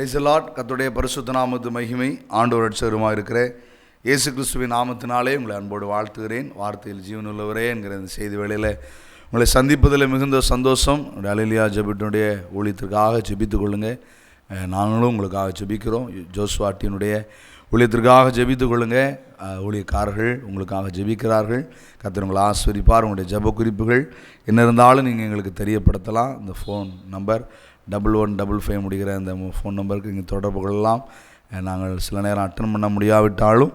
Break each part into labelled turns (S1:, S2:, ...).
S1: Praise the Lord. கர்த்தருடைய பரிசுத்த நாமத்து மகிமை ஆண்டவர் ரட்சகருமாக இருக்கிற இயேசு கிறிஸ்துவின் நாமத்தினாலே உங்களை அன்போடு வாழ்த்துகிறேன். வார்த்தையில் ஜீவனுள்ளவரே என்கிற இந்த செய்தி வேளையில் உங்களை சந்திப்பதில் மிகுந்த சந்தோஷம். அல்லேலூயா ஜெபத்தினுடைய ஊழியத்திற்காக ஜெபித்துக் கொள்ளுங்கள். நாங்களும் உங்களுக்காக ஜெபிக்கிறோம். ஜோஸ்வாட்டினுடைய ஊழியத்திற்காக ஜெபித்துக் கொள்ளுங்கள். ஊழியக்காரர்கள் உங்களுக்காக ஜெபிக்கிறார்கள். கர்த்தர் உங்களை ஆசீர்வதிப்பார். உங்களுடைய ஜெப குறிப்புகள் என்ன இருந்தாலும் நீங்கள் எங்களுக்கு தெரியப்படுத்தலாம். இந்த ஃபோன் நம்பர் 1155 முடிகிற அந்த ஃபோன் நம்பருக்கு நீங்கள் தொடர்பு கொள்ளலாம். நாங்கள் சில நேரம் அட்டன் பண்ண முடியாவிட்டாலும்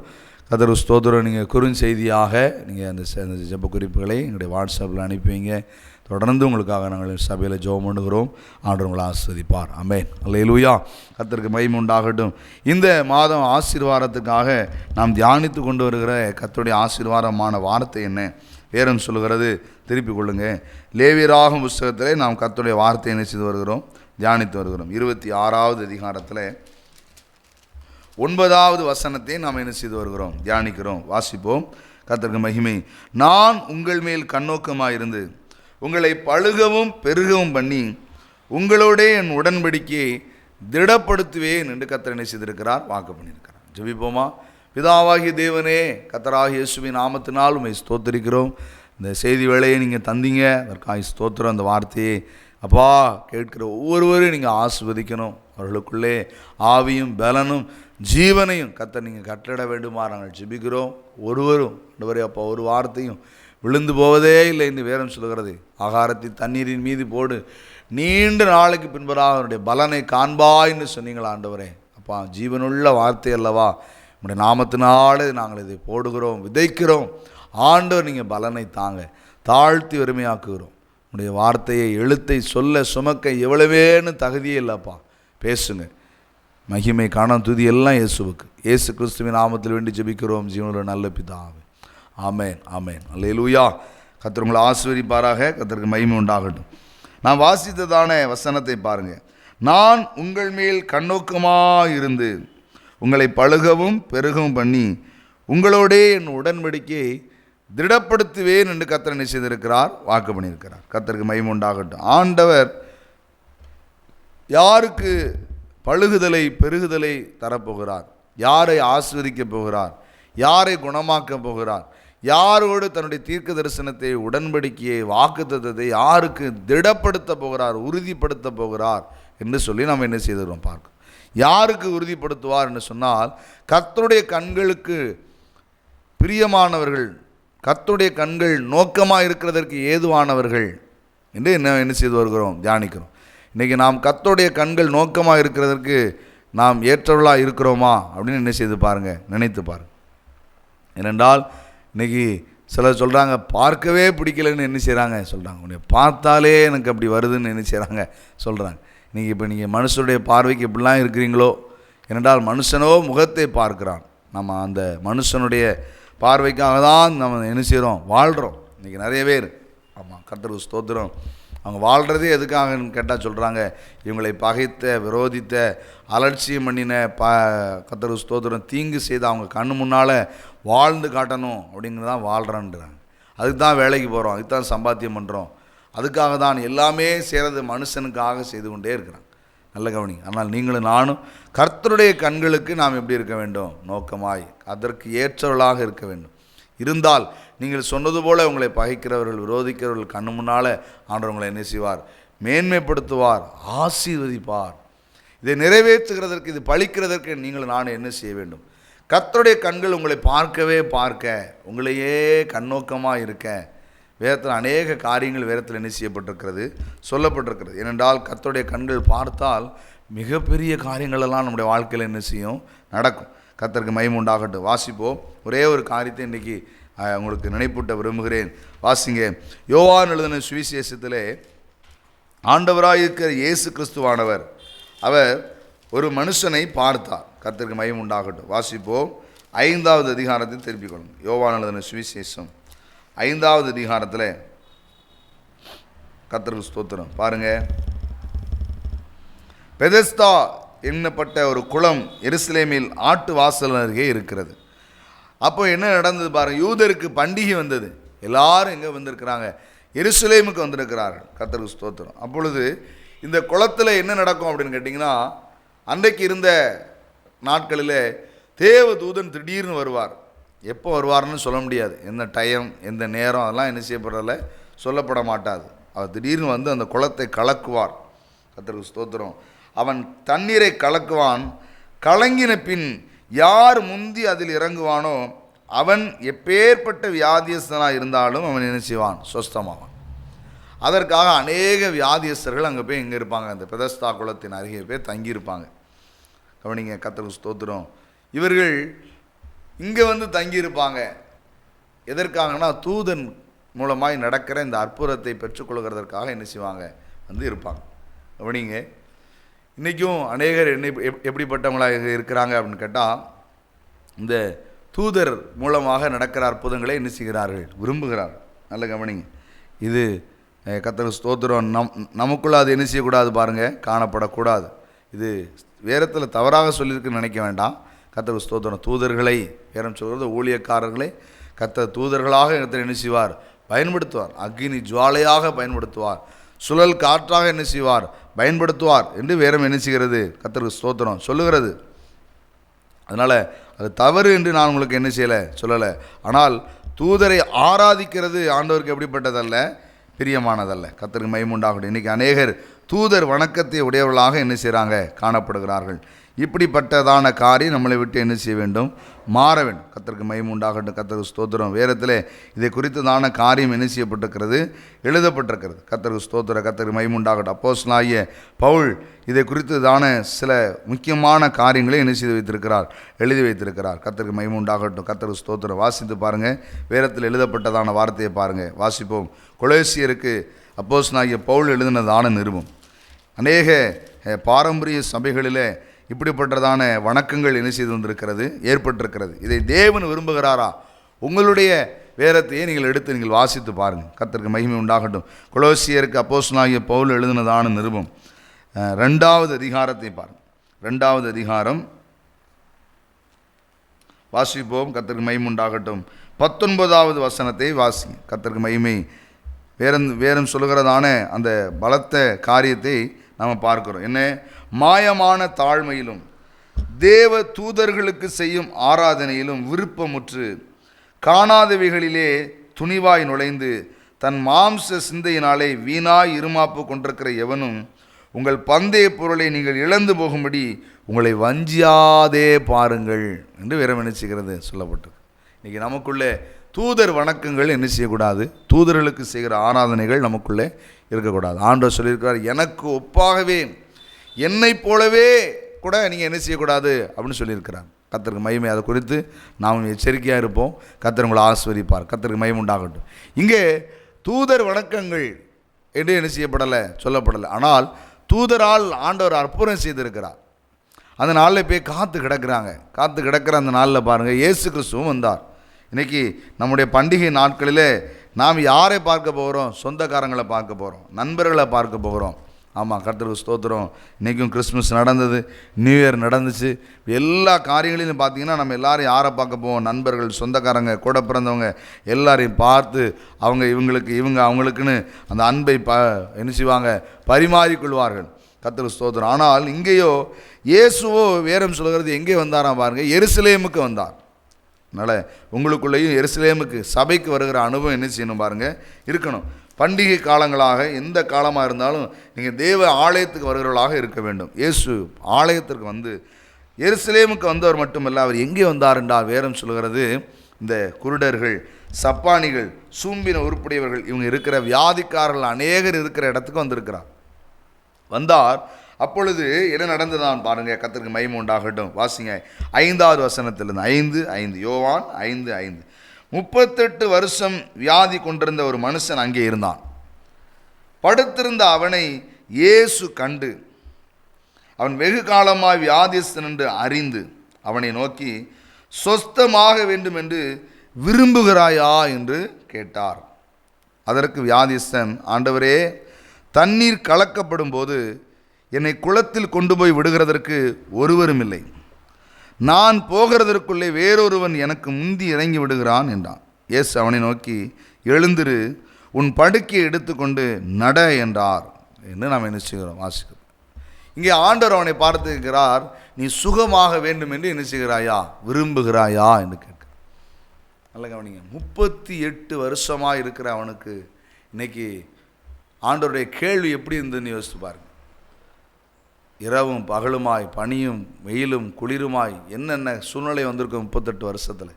S1: கர்த்தர் ஸ்தோத்திரம், நீங்கள் குறுஞ்செய்தியாக நீங்கள் அந்த ஜெப குறிப்புகளை எங்களுடைய வாட்ஸ்அப்பில் அனுப்பிங்க. தொடர்ந்து உங்களுக்காக நாங்கள் சபையில் ஜெபம் பண்ணுகிறோம். ஆண்டவர் உங்களை ஆசீர்வதிப்பார். ஆமென். அல்லேலூயா. கர்த்தருக்கு மகிமை உண்டாகட்டும். இந்த மாதம் ஆசீர்வாதத்துக்காக நாம் தியானித்து கொண்டு வருகிற கர்த்தருடைய ஆசீர்வாதமான வார்த்தை என்ன? வேதம் சொல்லுகிறது, திருப்பிக் கொள்ளுங்க. லேவியராகும் புஸ்தகத்திலே நாம் கர்த்தருடைய வார்த்தையை என்ன செய்து வருகிறோம்? தியானித்து வருகிறோம். 26வது அதிகாரத்தில் 9வது வசனத்தை நாம் என்ன செய்து வருகிறோம்? தியானிக்கிறோம். வாசிப்போம். கர்த்தருக்கு மகிமை. நான் உங்கள் மேல் கண்ணோக்கமாயிருந்து உங்களை பழுகவும் பெருகவும் பண்ணி உங்களோட என் உடன்படிக்கையை திடப்படுத்துவேன் என்று கர்த்தர் என்ன செய்திருக்கிறார்? வாக்கு பண்ணியிருக்கிறார். ஜெபிப்போமா? பிதாவாகிய தேவனே, கர்த்தராகிய இயேசுவின் நாமத்தினால் உம்மை ஸ்தோத்திரிக்கிறோம். இந்த செய்தி வேளையை நீங்கள் தந்தீங்க, அதற்காக ஸ்தோத்திரம். அந்த வார்த்தையை அப்பா கேட்கிற ஒவ்வொருவரையும் நீங்கள் ஆசீர்வதிக்கணும். அவர்களுக்குள்ளே ஆவியும் பலனும் ஜீவனையும் கர்த்தர் நீங்கள் கட்டளிட வேண்டுமா நாங்கள் ஜெபிக்கிறோம். ஒருவரும் ஆண்டவரே அப்பா ஒரு வார்த்தையும் விழுந்து போவதே இல்லை என்று வேதம் சொல்கிறது. ஆகாரத்தை தண்ணீரின் மீது போடு, நீண்ட நாளைக்கு பின்பதாக அவருடைய பலனை காண்பாய்ன்னு சொன்னீங்களா ஆண்டவரே. அப்பா ஜீவனுள்ள வார்த்தை அல்லவா? நம்முடைய நாமத்தினாலே நாங்கள் இதை போடுகிறோம், விதைக்கிறோம். ஆண்டவர் நீங்கள் பலனை தாங்க, தாழ்த்தி வறுமையாக்குகிறோம். உடைய வார்த்தையை எழுத்தை சொல்ல சுமக்க எவ்வளவேன்னு தகுதியே இல்லைப்பா. பேசுங்க. மகிமை காணம் துதி எல்லாம் இயேசுவுக்கு. இயேசு கிறிஸ்துவின் நாமத்தில் வேண்டி ஜெபிக்கிறோம் ஜீவனுள்ள நல்ல பிதாவே. ஆமென், ஆமென். அல்லேலூயா. கர்த்தர் உங்களை ஆசீர்வதிப்பாராக. கர்த்தருக்கு மகிமை உண்டாகட்டும். நான் வாசித்ததான வசனத்தை பாருங்கள். நான் உங்கள் மேல் கண்ணோக்கமாயிருந்து உங்களை பழுகவும் பெருகவும் பண்ணி உங்களோடே என் உடன்படிக்கையை திடப்படுத்துவேன் என்று கர்த்தர் என்ன செய்திருக்கிறார்? வாக்கு பண்ணியிருக்கிறார். கர்த்தருக்கு மகிமை உண்டாகட்டும். ஆண்டவர் யாருக்கு பழுகுதலை பெருகுதலை தரப்போகிறார்? யாரை ஆசீர்வதிக்கப் போகிறார்? யாரை குணமாக்கப் போகிறார்? யாரோடு தன்னுடைய தீர்க்க தரிசனத்தை, உடன்படிக்கையை, வாக்குத்தத்தத்தை யாருக்கு திடப்படுத்த போகிறார், உறுதிப்படுத்த போகிறார் என்று சொல்லி நாம் என்ன செய்திருக்கிறோம் பார்க்க. யாருக்கு உறுதிப்படுத்துவார் என்று சொன்னால், கர்த்தருடைய கண்களுக்கு பிரியமானவர்கள், கர்த்தருடைய கண்கள் நோக்கமாக இருக்கிறதற்கு ஏதுவானவர்கள் என்று என்ன செய்து வருகிறோம்? தியானிக்கிறோம். இன்றைக்கி நாம் கர்த்தருடைய கண்கள் நோக்கமாக இருக்கிறதற்கு நாம் ஏற்றவர்களாக இருக்கிறோமா அப்படின்னு என்ன செய்து பாருங்கள், நினைத்து பாருங்கள். ஏனென்றால் இன்றைக்கி சிலர் சொல்கிறாங்க, பார்க்கவே பிடிக்கலைன்னு என்ன செய்கிறாங்க சொல்கிறாங்க. உன்னை பார்த்தாலே எனக்கு அப்படி வருதுன்னு என்ன செய்கிறாங்க சொல்கிறாங்க. இன்றைக்கி இப்போ நீங்கள் மனுஷனுடைய பார்வைக்கு எப்படிலாம் இருக்கிறீங்களோ, ஏனென்றால் மனுஷனோ முகத்தை பார்க்குறான். நம்ம அந்த மனுஷனுடைய பார்வைக்காக தான் நம்ம என்ன செய்கிறோம்? வாழ்கிறோம். இன்றைக்கி நிறைய பேர். ஆமாம், கர்த்தருக்கு ஸ்தோத்திரம். அவங்க வாழ்கிறதே எதுக்காகன்னு கேட்டால் சொல்கிறாங்க, இவங்களை பகைத்த, விரோதித்த, அலட்சியம் பண்ணின கர்த்தருக்கு ஸ்தோத்திரம் தீங்கு செய்து அவங்க கண்ணு முன்னால் வாழ்ந்து காட்டணும் அப்படிங்கிறதான் வாழ்கிறான்றாங்க. அதுக்கு தான் வேலைக்கு போகிறோம், அதுக்கு தான் சம்பாத்தியம் பண்ணுறோம், அதுக்காக தான் எல்லாமே செய்கிறது மனுஷனுக்காக செய்து கொண்டே இருக்கிறாங்க. நல்ல கவனி. ஆனால் நீங்களும் நானும் கர்த்தருடைய கண்களுக்கு நாம் எப்படி இருக்க வேண்டும்? நோக்கமாய் அதற்கு ஏற்றவர்களாக இருக்க வேண்டும். இருந்தால் நீங்கள் சொன்னது போல் உங்களை பகைக்கிறவர்கள், விரோதிக்கிறவர்கள் கண்ணு முன்னால் ஆண்டவர் உங்களை என்ன செய்வார்? மேன்மைப்படுத்துவார், ஆசீர்வதிப்பார். இதை நிறைவேற்றுகிறதற்கு, இது பழிக்கிறதற்கு நீங்கள் நானும் என்ன செய்ய வேண்டும்? கர்த்தருடைய கண்கள் உங்களை பார்க்க, உங்களையே கண்ணோக்கமாக இருக்க. வேதத்தில் அநேக காரியங்கள் வேதத்தில் என்ன செய்யப்பட்டிருக்கிறது? சொல்லப்பட்டிருக்கிறது. ஏனென்றால் கர்த்தருடைய கண்கள் பார்த்தால் மிகப்பெரிய காரியங்களெல்லாம் நம்முடைய வாழ்க்கையில் என்ன செய்யும்? நடக்கும். கர்த்தருக்கு மகிமை உண்டாகட்டும். வாசிப்போம். ஒரே ஒரு காரியத்தை இன்றைக்கி உங்களுக்கு நினைப்பூட்ட விரும்புகிறேன். வாசிங்க. யோவான் எழுதின சுவிசேஷத்திலே ஆண்டவராயிருக்கிற இயேசு கிறிஸ்துவானவர் அவர் ஒரு மனுஷனை பார்த்தார். கர்த்தருக்கு மகிமை உண்டாகட்டும். வாசிப்போம். 5வது அதிகாரத்தை திருப்பிக் கொள்ளும். யோவான் எழுதின சுவிசேஷம் 5வது அதிகாரத்தில் கர்த்தருக்கு ஸ்தோத்திரம். பாருங்கள். பெதெஸ்தா என்னப்பட்ட ஒரு குளம் எருசலேமில் ஆட்டு வாசல் அருகே இருக்கிறது. அப்போ என்ன நடந்தது பாருங்கள். யூதருக்கு பண்டிகை வந்தது. எல்லாரும் எங்கே வந்திருக்கிறாங்க? எருசலேமுக்கு வந்திருக்கிறார்கள். கர்த்தருக்கு ஸ்தோத்திரம். அப்பொழுது இந்த குளத்தில் என்ன நடக்கும் அப்படின்னு கேட்டிங்கன்னா, அன்றைக்கு இருந்த நாட்களில் தேவ தூதன் திடீர்னு வருவார். எப்போ வருவார்னு சொல்ல முடியாது. எந்த டைம், எந்த நேரம், அதெல்லாம் என்ன செய்யப்படுறதில்ல, சொல்லப்பட மாட்டாது. அவர் திடீர்னு வந்து அந்த குளத்தை கலக்குவார். கர்த்தருக்கு ஸ்தோத்திரம். அவன் தண்ணீரை கலக்குவான். கலங்கின பின் யார் முந்தி அதில் இறங்குவானோ அவன் எப்பேற்பட்ட வியாதியஸ்தனாக இருந்தாலும் அவன் என்ன செய்வான், சொஸ்தமாவான். அதற்காக அநேக வியாதியஸ்தர்கள் அங்கே போய் எங்கே இருப்பாங்க, அந்த பெதஸ்தா குளத்தின் அருகே போய் தங்கியிருப்பாங்க. கவனிங்க, கர்த்தருக்கு ஸ்தோத்திரம். இவர்கள் இங்கே வந்து தங்கியிருப்பாங்க. எதற்காகனா தூதன் மூலமாய் நடக்கிற இந்த அற்புதத்தை பெற்றுக்கொள்கிறதற்காக என்ன செய்வாங்க, வந்து இருப்பாங்க. கவனிங்க, இன்றைக்கும் அநேகர் எப்படிப்பட்டவங்களாக இருக்கிறாங்க அப்படின்னு கேட்டால், இந்த தூதர் மூலமாக நடக்கிற அற்புதங்களை என்ன செய்கிறார்கள், விரும்புகிறார்கள். நல்ல கவனிங்க, இது கர்த்தருக்கு ஸ்தோத்திரம். நமக்குள்ள அது என்ன செய்யக்கூடாது பாருங்கள், காணப்படக்கூடாது. இது வேதத்தில் தவறாக சொல்லியிருக்குன்னு நினைக்க வேண்டாம். கர்த்தருக்கு ஸ்தோத்திரம். தூதர்களை, வேறம் சொல்கிறது ஊழியக்காரர்களை கர்த்தர் தூதர்களாக கர்த்தர் என்ன செய்வார், பயன்படுத்துவார். அக்னி ஜுவாலையாக பயன்படுத்துவார். சுழல் காற்றாக என்ன செய்வார், பயன்படுத்துவார் என்று வேறம் என்ன செய்கிறது, கர்த்தருக்கு ஸ்தோத்திரம் சொல்லுகிறது. அதனால் அது தவறு என்று நான் உங்களுக்கு என்ன செய்யலை, சொல்லலை. ஆனால் தூதரை ஆராதிக்கிறது ஆண்டவருக்கு எப்படிப்பட்டதல்ல, பிரியமானதல்ல. கர்த்தருக்கு மகிமை உண்டாகட்டும். இன்றைக்கி அநேகர் தூதர் வணக்கத்தை உடையவர்களாக என்ன செய்கிறாங்க, காணப்படுகிறார்கள். இப்படிப்பட்டதான காரியம் நம்மளை விட்டு என்ன செய்ய வேண்டும், மாற வேண்டும். கர்த்தருக்கு மகிமை உண்டாகட்டும். கர்த்தருக்கு ஸ்தோத்திரம். வேதத்தில் இதை குறித்ததான காரியம் என்ன செய்யப்பட்டிருக்கிறது, எழுதப்பட்டிருக்கிறது. கர்த்தருக்கு ஸ்தோத்திரம். கர்த்தருக்கு மகிமை உண்டாகட்டும். அப்போஸ்தலனாகிய பவுல் இதை குறித்ததான சில முக்கியமான காரியங்களை என்ன செய்து வைத்திருக்கிறார், எழுதி வைத்திருக்கிறார். கர்த்தருக்கு மகிமை உண்டாகட்டும். கர்த்தருக்கு ஸ்தோத்திரம். வாசித்து பாருங்கள், வேதத்தில் எழுதப்பட்டதான வார்த்தையை பாருங்கள், வாசிப்போம். கொலோசியருக்கு அப்போஸ்தலனாகிய பவுல் எழுதினதான நிருபம். அநேக பாரம்பரிய சபைகளில் இப்படிப்பட்டதான வணக்கங்கள் என்ன செய்து வந்திருக்கிறது, ஏற்பட்டிருக்கிறது. இதை தேவன் விரும்புகிறாரா? உங்களுடைய வேதத்தையே நீங்கள் எடுத்து நீங்கள் வாசித்து பாருங்கள். கர்த்தருக்கு மகிமை உண்டாகட்டும். கொலோசியருக்கு அப்போஸ்தலனாகிய பவுல் எழுதினதான நிருபம் 2வது அதிகாரத்தை பாருங்கள். 2வது அதிகாரம் வாசிப்போம். கர்த்தருக்கு மகிமை உண்டாகட்டும். 19வது வசனத்தை வாசி. கர்த்தருக்கு மகிமை. வேறும் சொல்லுகிறதான அந்த பலத்த காரியத்தை நாம் பார்க்கிறோம். என்ன? மாயமான தாழ்மையிலும் தேவ தூதர்களுக்கு செய்யும் ஆராதனையிலும் விருப்பமுற்று காணாதவைகளிலே துணிவாய் நுழைந்து தன் மாம்ச சிந்தையினாலே வீணாய் இருமாப்பு கொண்டிருக்கிற எவனும் உங்கள் பந்தய பொருளை நீங்கள் இழந்து போகும்படி உங்களை வஞ்சியாதே பாருங்கள் என்று விரமணிச்சுகிறது சொல்லப்பட்டிருக்கு. இன்றைக்கி நமக்குள்ளே தூதர் வணக்கங்கள் என்ன செய்யக்கூடாது, தூதர்களுக்கு செய்கிற ஆராதனைகள் நமக்குள்ளே இருக்கக்கூடாது. ஆண்டவர் சொல்லியிருக்கிறார், எனக்கு ஒப்பாகவே என்னை போலவே கூட நீங்கள் என்ன செய்யக்கூடாது அப்படின்னு சொல்லியிருக்கிறார். கர்த்தருக்கு மகிமை. அதை குறித்து நாம் எச்சரிக்கையாக இருப்போம். கர்த்தர் உங்களை ஆசீர்வதிப்பார். கர்த்தருக்கு மகிமை உண்டாகட்டும். இங்கே தூதர் வணக்கங்கள் என்று என்ன செய்யப்படலை, சொல்லப்படலை. ஆனால் தூதரால் ஆண்டவர் அற்புதம் செய்திருக்கிறார். அந்த நாளில் போய் காத்து கிடக்கிற அந்த நாளில் பாருங்கள், இயேசு கிறிஸ்துவும் வந்தார். இன்றைக்கி நம்முடைய பண்டிகை நாட்களில் நாம் யாரை பார்க்க போகிறோம், சொந்தக்காரங்களை பார்க்க போகிறோம், நண்பர்களை பார்க்க போகிறோம். ஆமாம், கர்த்தருக்கு ஸ்தோத்திரம். இன்றைக்கும் கிறிஸ்மஸ் நடந்தது, நியூ இயர் நடந்துச்சு. எல்லா காரியங்களிலும் பார்த்திங்கன்னா நம்ம எல்லோரும் யாரை பார்க்க போவோம், நண்பர்கள், சொந்தக்காரங்க, கூட பிறந்தவங்க எல்லாரையும் பார்த்து அவங்க இவங்க அவங்களுக்குன்னு அந்த அன்பை என்ன செய்வாங்க, பரிமாறிக்கொள்வார்கள். கர்த்தருக்கு ஸ்தோத்திரம். ஆனால் இங்கேயோ இயேசுவோ வேறம் சொல்கிறது எங்கே வந்தாராம் பாருங்கள், எருசலேமுக்கு வந்தார். அதனால் உங்களுக்குள்ளேயும் எருசலேமுக்கு சபைக்கு வருகிற அனுபவம் என்ன செய்யணும் பாருங்கள், இருக்கணும். பண்டிகை காலங்களாக எந்த காலமாக இருந்தாலும் நீங்கள் தேவ ஆலயத்துக்கு வருகிறவர்களாக இருக்க வேண்டும். இயேசு ஆலயத்திற்கு வந்து எருசலேமுக்கு வந்தவர் மட்டுமல்ல, அவர் எங்கே வந்தார் என்றால் வேறம் சொல்கிறது, இந்த குருடர்கள், சப்பானிகள், சூம்பின உருப்புடையவர்கள், இவங்க இருக்கிற வியாதிக்காரர்கள் அநேகர் இருக்கிற இடத்துக்கு வந்திருக்கிறார். வந்தார். அப்பொழுது என்ன நடந்ததான் பாருங்கள். கர்த்தருக்கு மகிமை உண்டாகட்டும். வாசிங்க 5வது வசனத்திலிருந்து. 5:5 யோவான் 5:5. 38 வருஷம் வியாதி கொண்டிருந்த ஒரு மனுஷன் அங்கே இருந்தான். படுத்திருந்த அவனை இயேசு கண்டு அவன் வெகு காலமாய் வியாதிஸ்தன் என்று அறிந்து அவனை நோக்கி, சொஸ்தமாக வேண்டும் என்று விரும்புகிறாயா என்று கேட்டார். அதற்கு வியாதிஸ்தன், ஆண்டவரே, தண்ணீர் கலக்கப்படும் போது என்னை குளத்தில் கொண்டு போய் விடுகிறதற்கு ஒருவரும் இல்லை. நான் போகிறதற்குள்ளே வேறொருவன் எனக்கு முந்தி இறங்கி விடுகிறான் என்றான். இயேசு அவனை நோக்கி, எழுந்திரு, உன் படுக்கையை எடுத்துக்கொண்டு நட என்றார் என்று நாம் என்ன செய்கிறோம், வாசிக்கிறோம். இங்கே ஆண்டவர் அவனை பார்த்துக்கிறார், நீ சுகமாக வேண்டும் என்று என்ன செய்கிறாயா, விரும்புகிறாயா என்று கேட்க. நல்ல கவனிங்க, 38 வருஷமாக இருக்கிற அவனுக்கு இன்னைக்கு ஆண்டவருடைய கேள்வி எப்படி இருந்ததுன்னு யோசித்து பாருங்க. இரவும் பகலுமாய், பனியும் வெயிலும் குளிருமாய் என்னென்ன சூழ்நிலை வந்திருக்கும் 38 வருஷத்தில்.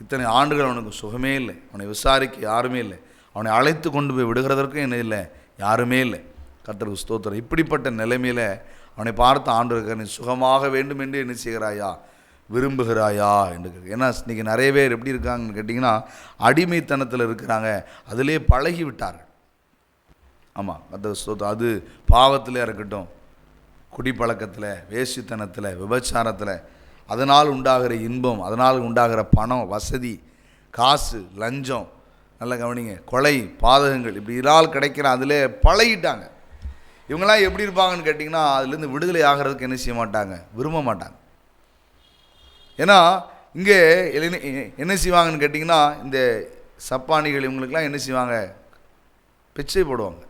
S1: இத்தனை ஆண்டுகள் அவனுக்கு சுகமே இல்லை, அவனை விசாரிக்க யாருமே இல்லை, அவனை அழைத்து கொண்டு போய் விடுகிறதற்கும் என்ன இல்லை, யாருமே இல்லை. கர்த்தருக்கு ஸ்தோத்திரம். இப்படிப்பட்ட நிலைமையில் அவனை பார்த்து ஆண்டவருக்கு, நீ சுகமாக வேண்டும் என்று என்ன செய்கிறாயா, விரும்புகிறாயா என்று. ஏன்னா இன்றைக்கி நிறைய பேர் எப்படி இருக்காங்கன்னு கேட்டிங்கன்னா, அடிமைத்தனத்தில் இருக்கிறாங்க, அதிலே பழகி விட்டார்கள். ஆமாம், கர்த்தருக்கு ஸ்தோத்திரம். அது பாவத்தில் இருக்கட்டும், குடிப்பழக்கத்தில், வேசித்தனத்தில், விபச்சாரத்தில், அதனால் உண்டாகிற இன்பம், அதனால் உண்டாகிற பணம், வசதி, காசு, லஞ்சம், நல்ல கவனிங்க, கொலை, பாதகங்கள், இப்படி இதனால் கிடைக்கிற அதில் பழகிட்டாங்க. இவங்களாம் எப்படி இருப்பாங்கன்னு கேட்டிங்கன்னா, அதுலேருந்து விடுதலை ஆகிறதுக்கு என்ன செய்ய மாட்டாங்க, விரும்ப மாட்டாங்க. ஏன்னா இங்கே என்ன செய்வாங்கன்னு கேட்டிங்கன்னா, இந்த சப்பானிகள் இவங்களுக்கெல்லாம் என்ன செய்வாங்க, பிச்சை போடுவாங்க.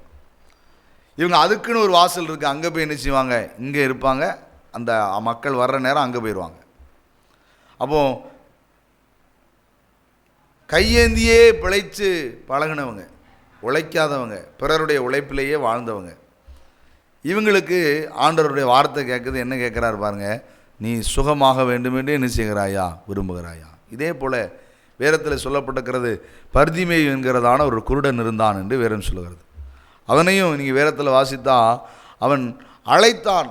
S1: இவங்க அதுக்குன்னு ஒரு வாசல் இருக்குது, அங்கே போய் என்ன செய்வாங்க, இங்கே இருப்பாங்க, அந்த மக்கள் வர்ற நேரம் அங்கே போயிடுவாங்க. அப்போது கையேந்தியே பிழைச்சு பழகினவங்க, உழைக்காதவங்க, பிறருடைய உழைப்பிலேயே வாழ்ந்தவங்க, இவங்களுக்கு ஆண்டவருடைய வார்த்தை கேட்குது. என்ன கேட்குறாரு பாருங்க, நீ சுகமாக வேண்டும் என்று என்ன செய்கிறாயா, விரும்புகிறாயா. இதே போல் வேதத்தில் சொல்லப்பட்டிருக்கிறது, பர்திமேயு என்கிறதான ஒரு குருடன் இருந்தான் என்று வேதம் சொல்லுகிறது. அவனையும் நீங்கள் வேதத்தில் வாசித்தா, அவன் அழைத்தான்,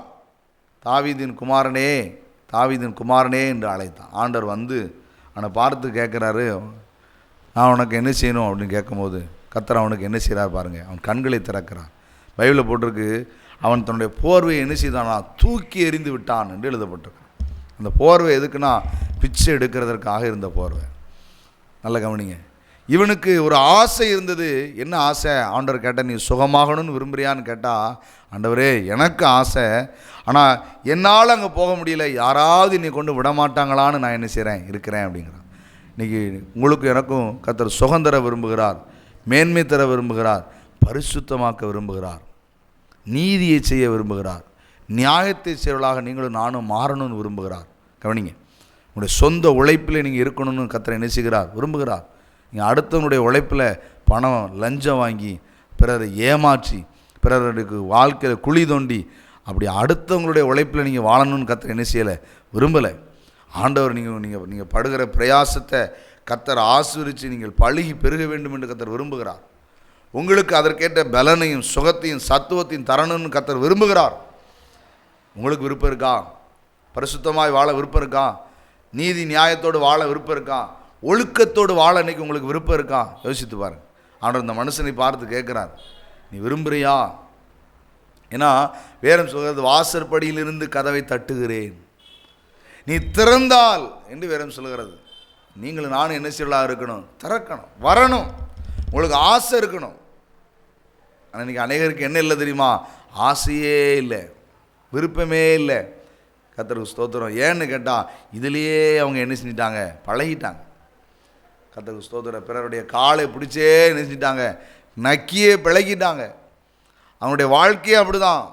S1: தாவீதின் குமாரனே, தாவீதின் குமாரனே என்று அழைத்தான். ஆண்டவர் வந்து அவனை பார்த்து கேட்குறாரு, நான் உனக்கு என்ன செய்யணும் அப்படின்னு கேட்கும்போது கர்த்தர் அவனுக்கு என்ன செய்கிறார் பாருங்கள், அவன் கண்களை திறக்கிறான். பைபிளில் போட்டிருக்கு, அவன் தன்னுடைய போர்வையை என்ன செய்தானா, தூக்கி எறிந்து விட்டான் என்று எழுதப்பட்டிருக்கு. அந்த போர்வை எதுக்குன்னா, பிச்சை எடுக்கிறதற்காக இருந்த போர்வை. நல்ல கவனிங்க, இவனுக்கு ஒரு ஆசை இருந்தது. என்ன ஆசை? ஆண்டவர் கேட்டால், நீ சுகமாகணும்னு விரும்புறியான்னு கேட்டால், ஆண்டவரே எனக்கு ஆசை, ஆனால் என்னால் அங்கே போக முடியல, யாராவது என்னை கொண்டு விடமாட்டாங்களான்னு நான் என்ன செய்கிறேன், இருக்கிறேன் அப்படிங்கிறான். இன்றைக்கி உங்களுக்கு எனக்கும் கர்த்தர் சுகம் தர விரும்புகிறார், மேன்மை தர விரும்புகிறார், பரிசுத்தமாக்க விரும்புகிறார், நீதியை செய்ய விரும்புகிறார், நியாயத்தை செய்வர்களாக நீங்களும் நானும் மாறணும்னு விரும்புகிறார். கவனிங்க, உங்களுடைய சொந்த உழைப்பில் நீங்கள் இருக்கணும்னு கர்த்தர் என்ன செய்கிறார், விரும்புகிறார். நீங்கள் அடுத்தவனுடைய உழைப்பில் பணம் லஞ்சம் வாங்கி, பிறரை ஏமாற்றி, பிறருக்கு வாழ்க்கையில் குழி தோண்டி, அப்படி அடுத்தவங்களுடைய உழைப்பில் நீங்கள் வாழணும்னு கர்த்தர் என்ன செய்யலை, விரும்பலை. ஆண்டவர் நீங்கள் படுகிற பிரயாசத்தை கர்த்தர் ஆசீர்வதித்து நீங்கள் பழுகி பெருக வேண்டும் என்று கர்த்தர் விரும்புகிறார். உங்களுக்கு அதற்கேற்ற பலனையும் சுகத்தையும் சத்துவத்தையும் தரணும்னு கர்த்தர் விரும்புகிறார். உங்களுக்கு விருப்பம் இருக்கா? பரிசுத்தமாய் வாழ விருப்பம் இருக்கா? நீதி நியாயத்தோடு வாழ விருப்பம் இருக்கா? ஒழுக்கத்தோடு வாழ இன்றைக்கி உங்களுக்கு விருப்பம் இருக்கா? யோசித்து பாருங்கள். ஆண்டவர் இந்த மனுஷனை பார்த்து கேட்குறார், நீ விரும்புகிறியா? ஏன்னா வேதம் சொல்கிறது, வாசற்படியிலிருந்து கதவை தட்டுகிறேன், நீ திறந்தால் என்று வேதம் சொல்கிறது. நீங்களும் நானும் என்ன செய்யலாம் இருக்கணும், திறக்கணும், வரணும். உங்களுக்கு ஆசை இருக்கணும். ஆனால் இன்றைக்கி அநேகருக்கு என்ன இல்லை தெரியுமா, ஆசையே இல்லை, விருப்பமே இல்லை. கர்த்தருக்கு ஸ்தோத்திரம். ஏன்னு கேட்டால், இதிலேயே அவங்க என்ன செஞ்சிட்டாங்க, பழகிட்டாங்க. கர்த்தருக்கு ஸ்தோத்திரம். பிறருடைய காலை பிடிச்சே என்ன செஞ்சிட்டாங்க, நக்கியே பழகிட்டாங்க. அவனுடைய வாழ்க்கையே அப்படி தான்.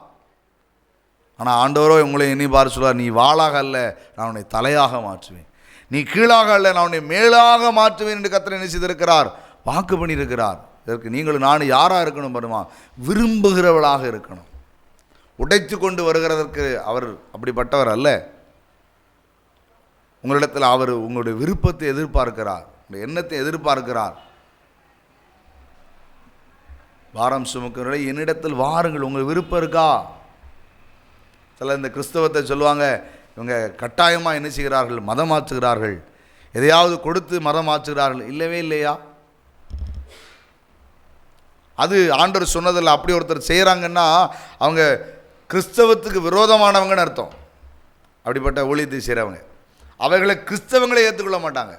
S1: ஆனால் ஆண்டவரோ உங்களை எண்ணி பாரு சொல்வார், நீ வாளாக அல்ல, நான் உன்னை தலையாக மாற்றுவேன், நீ கீழாக அல்ல, நான் உன்னை மேலாக மாற்றுவேன் என்று கர்த்தர் என்ன செய்திருக்கிறார், வாக்கு பண்ணியிருக்கிறார். இதற்கு நீங்களும் நானும் யாராக இருக்கணும் பாருமா, விரும்புகிறவளாக இருக்கணும். உடைத்து கொண்டு வருகிறதற்கு அவர் அப்படிப்பட்டவர் அல்ல. உங்களிடத்தில் அவர் உங்களுடைய விருப்பத்தை எதிர்பார்க்கிறார், உங்களுடைய எண்ணத்தை எதிர்பார்க்கிறார். வாரம் சுமக்கிறவரை என்னிடத்தில் வாருங்கள், உங்கள் விருப்பம் இருக்கா? சில இந்த கிறிஸ்தவத்தை சொல்லுவாங்க, இவங்க கட்டாயமாக என்ன செய்கிறார்கள், மதம் மாற்றுகிறார்கள், எதையாவது கொடுத்து மதம் மாற்றுகிறார்கள். இல்லவே இல்லையா? அது ஆண்டவர் சொன்னதில்லை. அப்படி ஒருத்தர் செய்கிறாங்கன்னா அவங்க கிறிஸ்தவத்துக்கு விரோதமானவங்கன்னு அர்த்தம். அப்படிப்பட்ட ஊழியத்தை செய்கிறவங்க அவர்களை கிறிஸ்தவங்களை ஏற்றுக்கொள்ள மாட்டாங்க.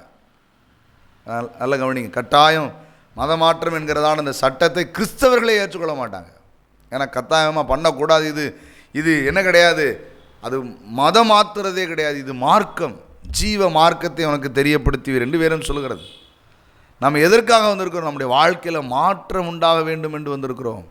S1: நல்ல கவனிங்க, கட்டாயம் மதமாற்றம் என்கிறதான அந்த சட்டத்தை கிறிஸ்தவர்களை ஏற்றுக்கொள்ள மாட்டாங்க. ஏன்னா கட்டாயமாக பண்ணக்கூடாது. இது என்ன கிடையாது, அது மதம் மாற்றுறதே கிடையாது, இது மார்க்கம், ஜீவ மார்க்கத்தை அவனுக்கு தெரியப்படுத்துவீர் என்று வேதம் சொல்லுகிறது. நம்ம எதற்காக வந்திருக்கிறோம்? நம்முடைய வாழ்க்கையில் மாற்றம் உண்டாக வேண்டும் என்று வந்திருக்கிறோம்.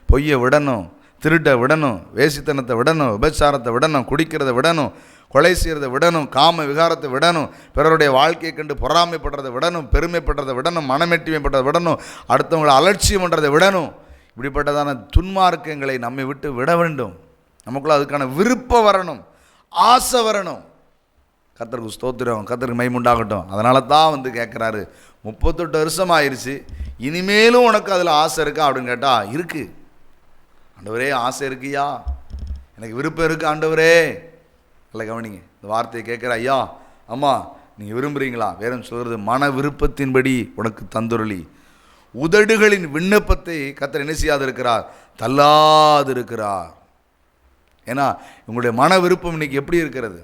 S1: பொய்யை விடணும், திருட்டை விடணும், வேசித்தனத்தை விடணும், விபச்சாரத்தை விடணும், குடிக்கிறத விடணும், கொலை செய்கிறத விடணும், காம விகாரத்தை விடணும், பிறருடைய வாழ்க்கையை கண்டு பொறாமைப்படுறதை விடணும், பெருமைப்படுறதை விடணும், மனமெட்டிமைப்படுறதை விடணும், அடுத்தவங்களை அலட்சியம் பண்ணுறதை விடணும். இப்படிப்பட்டதான துன்மார்க்கங்களை நம்மை விட்டு விட வேண்டும். நமக்குள்ள அதுக்கான விருப்பம் வரணும், ஆசை வரணும். கர்த்தருக்கு ஸ்தோத்திரம், கர்த்தருக்கு மகிமையுண்டாகட்டும். அதனால தான் கேட்குறாரு, 38 வருஷம் ஆயிடுச்சு, இனிமேலும் உனக்கு அதில் ஆசை இருக்கா அப்படின்னு கேட்டால் இருக்குது. ஆண்டவரே ஆசை இருக்குயா, எனக்கு விருப்பம் இருக்குது ஆண்டவரே. இல்லை கவனிங்க, இந்த வார்த்தையை கேட்குற ஐயா அம்மா, நீங்கள் விரும்புகிறீங்களா? வேறும் சொல்கிறது, மன விருப்பத்தின்படி உனக்கு தந்துருளி உதடுகளின் விண்ணப்பத்தை கர்த்தர் என்ன செய்யாது இருக்கிறார், தள்ளாது இருக்கிறார். ஏன்னா உங்களுடைய மன விருப்பம் இன்னைக்கு எப்படி இருக்கிறது?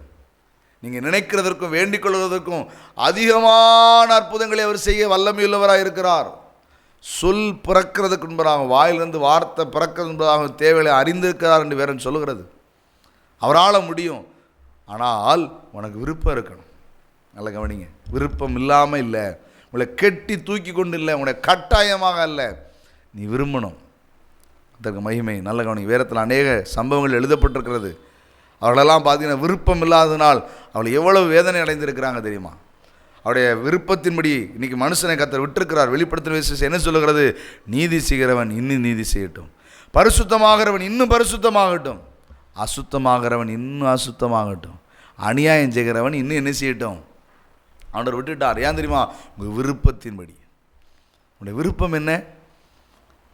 S1: நீங்கள் நினைக்கிறதற்கும் வேண்டிக் கொள்வதற்கும் அதிகமான அற்புதங்களை அவர் செய்ய வல்லமையுள்ளவராக இருக்கிறார். சொல் பிறக்கிறதுக்கு முன்பதாக, வாயிலிருந்து வார்த்தை பிறக்கிறது என்பதாக தேவையை அறிந்திருக்கிறார் என்று வேற சொல்லுகிறது. அவரால் முடியும். ஆனால் உனக்கு விருப்பம் இருக்கணும். நல்ல கவனிங்க, விருப்பம் இல்லாமல் இல்லை, உங்களை கெட்டி தூக்கி கொண்டு இல்லை, உங்களை கட்டாயமாக இல்லை, நீ விரும்பணும். அதற்கு மகிமை. நல்ல கவனிங்க, வேதத்தில் அநேக சம்பவங்கள் எழுதப்பட்டிருக்கிறது. அவர்களெல்லாம் பார்த்தீங்கன்னா விருப்பம் இல்லாதனால் அவள் எவ்வளவு வேதனை அடைந்திருக்கிறாங்க தெரியுமா? அவருடைய விருப்பத்தின்படி இன்றைக்கி மனுஷனை கர்த்தர் விட்டிருக்கிறார். வெளிப்படுத்தின விசேஷம் என்ன சொல்லுகிறது? நீதி செய்கிறவன் இன்னும் நீதி செய்யட்டும், பரிசுத்தமாகிறவன் இன்னும் பரிசுத்தமாகட்டும், அசுத்தமாகிறவன் இன்னும் அசுத்தமாகட்டும், அநியாயம் செய்கிறவன் இன்னும் என்ன செய்யட்டும். ஆண்டவர் விட்டுட்டார். ஏன் தெரியுமா? உங்கள் விருப்பத்தின்படி. உங்களுடைய விருப்பம் என்ன?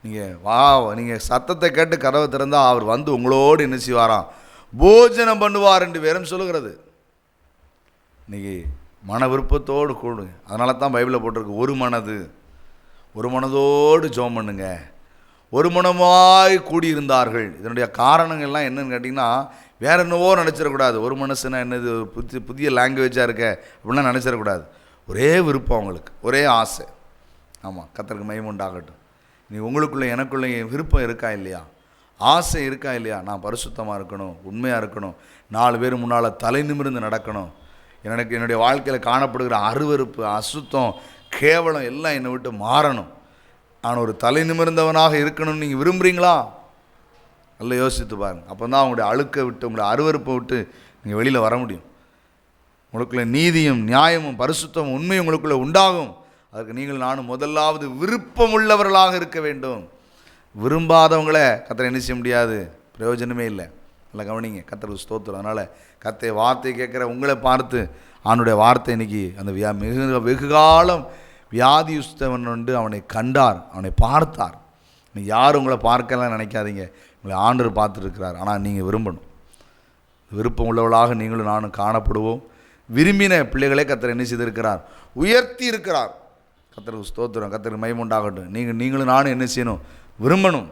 S1: நீங்கள் சத்தத்தை கேட்டு கதவை திறந்தால் அவர் வந்து உங்களோடு என்ன செய்வாராம், போஜனம் பண்ணுவார் என்று வேறும் சொல்லுகிறது. இன்றைக்கி மன விருப்பத்தோடு கூடுங்க. அதனால தான் பைபிளில் போட்டிருக்கு, ஒரு மனதோடு ஜெபம் பண்ணுங்க, ஒரு மனமாய் கூடியிருந்தார்கள். இதனுடைய காரணங்கள்லாம் என்னன்னு கேட்டிங்கன்னா, வேற என்னவோ நினச்சிடக்கூடாது. ஒரு மனசுனா என்னது, புதிய லாங்குவேஜாக இருக்க அப்படின்லாம் நினச்சிடக்கூடாது. ஒரே விருப்பம் அவங்களுக்கு, ஒரே ஆசை. ஆமாம், கர்த்தருக்கு மகிமை உண்டாகட்டும். நீ உங்களுக்குள்ளே எனக்குள்ளே விருப்பம் இருக்கா இல்லையா, ஆசை இருக்கா இல்லையா? நான் பரிசுத்தமாக இருக்கணும், உண்மையாக இருக்கணும், 4 பேர் முன்னால் தலை நிமிர்ந்து நடக்கணும், எனக்கு என்னுடைய வாழ்க்கையில் காணப்படுகிற அருவருப்பு, அசுத்தம், கேவலம் எல்லாம் என்னை விட்டு மாறணும், நான் ஒரு தலை நிமிர்ந்தவனாக இருக்கணும்னு நீங்கள் விரும்புகிறீங்களா? நல்லா யோசித்து பாருங்கள். அப்போ தான் உங்களுடைய அழுக்கை விட்டு, உங்களுடைய அருவருப்பை விட்டு நீங்கள் வெளியில் வர முடியும். உங்களுக்குள்ளே நீதியும் நியாயமும் பரிசுத்தமும் உண்மையும் உங்களுக்குள்ளே உண்டாகும். அதுக்கு நீங்கள் நானும் முதலாவது விருப்பம் உள்ளவர்களாக இருக்க வேண்டும். விரும்பாதவங்களை கர்த்தர் என்ன செய்ய முடியாது, பிரயோஜனமே இல்லை. நல்லா கவனிங்க, கர்த்தருக்கு ஸ்தோத்திரம். அதனால் கர்த்தருடைய வார்த்தை கேட்குற உங்களை பார்த்து அவனுடைய வார்த்தை இன்னைக்கு அந்த வெகு காலம் வியாதியுஸ்தவன் வந்து அவனை கண்டார், அவனை பார்த்தார். நீங்கள் யாரும் உங்களை பார்க்கலாம் நினைக்காதீங்க, உங்களை ஆண்டவர் பார்த்துருக்கிறார். ஆனால் நீங்கள் விரும்பணும். விருப்பம் உள்ளவளாக நீங்களும் நானும் காணப்படுவோம். விரும்பின பிள்ளைகளே கர்த்தர் என்ன செய்திருக்கிறார், உயர்த்தி இருக்கிறார். கர்த்தருக்கு ஸ்தோத்திரம், கர்த்தருக்கு மகிமை உண்டாகட்டும். நீங்களும் நானும் என்ன செய்யணும், விரும்பணும்.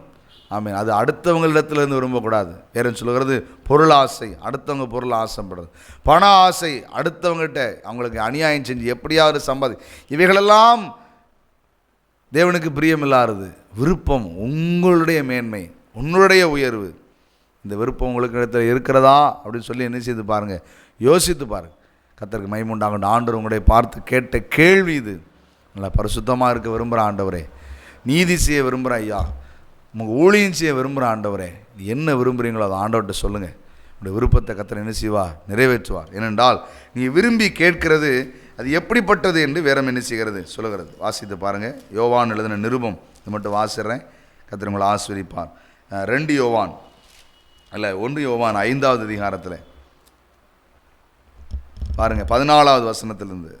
S1: ஆமாம், அது அடுத்தவங்களிடத்துலேருந்து விரும்பக்கூடாது. வேறு சொல்லுகிறது, பொருள் ஆசை, அடுத்தவங்க பொருள் ஆசைப்படுறது, பண ஆசை, அடுத்தவங்ககிட்ட அவங்களுக்கு அநியாயம் செஞ்சு எப்படியாவது சம்பாதி, இவைகளெல்லாம் தேவனுக்கு பிரியமில்லாதது. விருப்பம் உங்களுடைய மேன்மை, உங்களுடைய உயர்வு, இந்த விருப்பம் உங்களுக்கு இடத்துல இருக்கிறதா அப்படின்னு சொல்லி என்ன செய்து பாருங்கள், யோசித்து பாருங்கள். கர்த்தருக்கு மகிமை உண்டாகட்டும். ஆண்டவர் உங்களுடைய பார்த்து கேட்ட கேள்வி இது. நல்லா பரிசுத்தமாக இருக்க விரும்புகிற ஆண்டவரே, நீதி செய்ய விரும்புகிற ஐயா, உங்கள் ஊழியம் செய்ய விரும்புகிற ஆண்டவரே, என்ன விரும்புகிறீங்களோ அதை ஆண்டவர்கிட்ட சொல்லுங்கள். உங்களுடைய விருப்பத்தை கர்த்தர் என்ன செய்வார், நிறைவேற்றுவார். ஏனென்றால் நீங்கள் விரும்பி கேட்கிறது அது எப்படிப்பட்டது என்று வேறம் என்ன செய்கிறது சொல்லுகிறது. வாசித்து பாருங்கள். யோவான் எழுதின நிருபம், இது மட்டும் வாசிடுறேன், கர்த்தர் உங்களை ஆசீர்வதிப்பார். 2 யோவான் அல்ல 1 யோவான் 5வது அதிகாரத்தில் பாருங்கள், 14வது வசனத்திலிருந்து.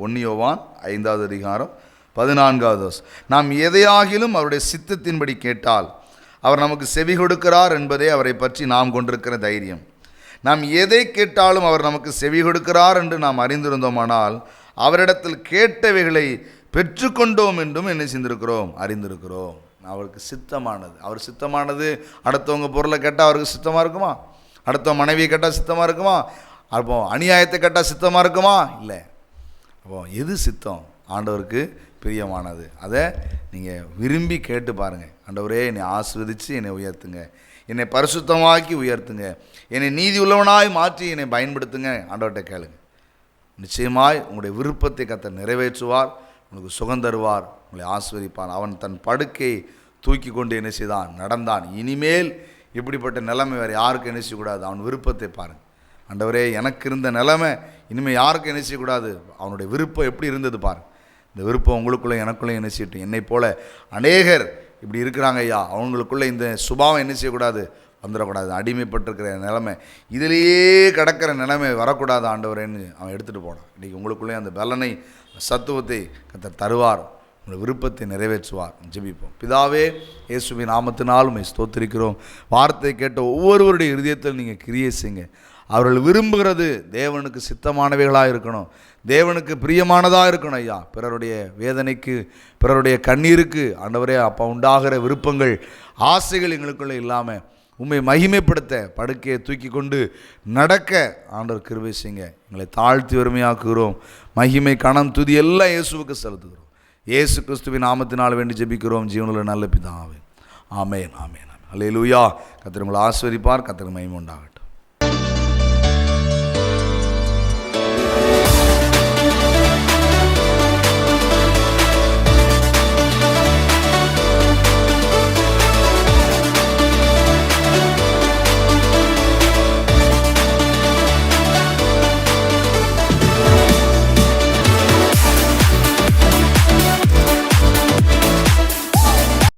S1: 1 யோவான் 5வது அதிகாரம் 14வது வசனம். நாம் எதையாகிலும் அவருடைய சித்தத்தின்படி கேட்டால் அவர் நமக்கு செவி கொடுக்கிறார் என்பதே அவரை பற்றி நாம் கொண்டிருக்கிற தைரியம். நாம் எதை கேட்டாலும் அவர் நமக்கு செவி கொடுக்கிறார் என்று நாம் அறிந்திருந்தோமானால் அவரிடத்தில் கேட்டவைகளை பெற்றுக்கொண்டோம் என்றும் என்ன செய்திருக்கிறோம், அறிந்திருக்கிறோம். அவருக்கு சித்தமானது, அவர் சித்தமானது. அடுத்தவங்க பொருளை கேட்டால் அவருக்கு சித்தமாக இருக்குமா? அடுத்தவங்க மனைவியை கேட்டால் சித்தமாக இருக்குமா? அப்போ அநியாயத்தை கேட்டால் சித்தமாக இருக்குமா? இல்லை. அப்போ எது சித்தம், ஆண்டவருக்கு பிரியமானது, அதை நீங்கள் விரும்பி கேட்டு பாருங்கள். ஆண்டவரே, என்னை ஆசீர்வதித்து என்னை உயர்த்துங்க, என்னை பரிசுத்தமாக்கி உயர்த்துங்க, என்னை நீதி உள்ளவனாய் மாற்றி என்னை பயன்படுத்துங்க. ஆண்டவர்கிட்ட கேளுங்க. நிச்சயமாய் உங்களுடைய விருப்பத்தை கர்த்தர் நிறைவேற்றுவார், உங்களுக்கு சுகம் தருவார், உங்களை ஆசீர்வதிப்பார். அவன் தன் படுக்கையை தூக்கி கொண்டு என்ன செய்தான், நடந்தான். இனிமேல் இப்படிப்பட்ட நிலைமை வேறு யாருக்கும் என்ன செய்யக்கூடாது. அவன் விருப்பத்தை பாருங்கள். ஆண்டவரே, எனக்கு இருந்த நிலைமை இனிமேல் யாருக்கும் என்ன செய்யக்கூடாது. அவனுடைய விருப்பம் எப்படி இருந்தது பாருங்கள். இந்த விருப்பம் உங்களுக்குள்ளே எனக்குள்ளே என்ன செய்யட்டும். என்னை போல் அநேகர் இப்படி இருக்கிறாங்க ஐயா, அவங்களுக்குள்ளே இந்த சுபாவம் என்ன செய்யக்கூடாது, வந்துடக்கூடாது. அடிமைப்பட்டிருக்கிற நிலைமை, இதிலேயே கிடக்கிற நிலைமை வரக்கூடாது ஆண்டவரேன்னு அவன் எடுத்துகிட்டு போனான். இன்றைக்கி உங்களுக்குள்ளே அந்த பலனை, சத்துவத்தை கர்த்தர் தருவார். உங்கள் விருப்பத்தை நிறைவேற்றுவார். ஜெபிப்போம். பிதாவே, இயேசுவின் நாமத்தினால் உம்மை ஸ்தோத்திரிக்கிறோம். வார்த்தை கேட்ட ஒவ்வொருவருடைய இருதயத்தில் நீங்கள் கிரியை செய்யுங்க. அவர்கள் விரும்புகிறது தேவனுக்கு சித்தமானவைகளாக இருக்கணும், தேவனுக்கு பிரியமானதாக இருக்கணும் ஐயா. பிறருடைய வேதனைக்கு, பிறருடைய கண்ணீருக்கு ஆண்டவரே அப்பா உண்டாகிற விருப்பங்கள், ஆசைகள் எங்களுக்குள்ளே இல்லாமல் உம்மை மகிமைப்படுத்த படுக்கையை தூக்கி கொண்டு நடக்க ஆண்டவர் கிருபை செய்யுங்க. எங்களை தாழ்த்தி வறுமையாக்குகிறோம். மகிமை, கணம், துதி எல்லாம் இயேசுவுக்கு செலுத்துகிறோம். இயேசு கிறிஸ்துவின் நாமத்தினால் வேண்டி ஜெபிக்கிறோம் ஜீவனுள்ள நல்ல பிதாவே. ஆமென், ஆமென். அல்லேலூயா. கர்த்தர் உங்களை ஆசீர்வதிப்பார். கர்த்தருக்கு மகிமை உண்டாகட்டும்.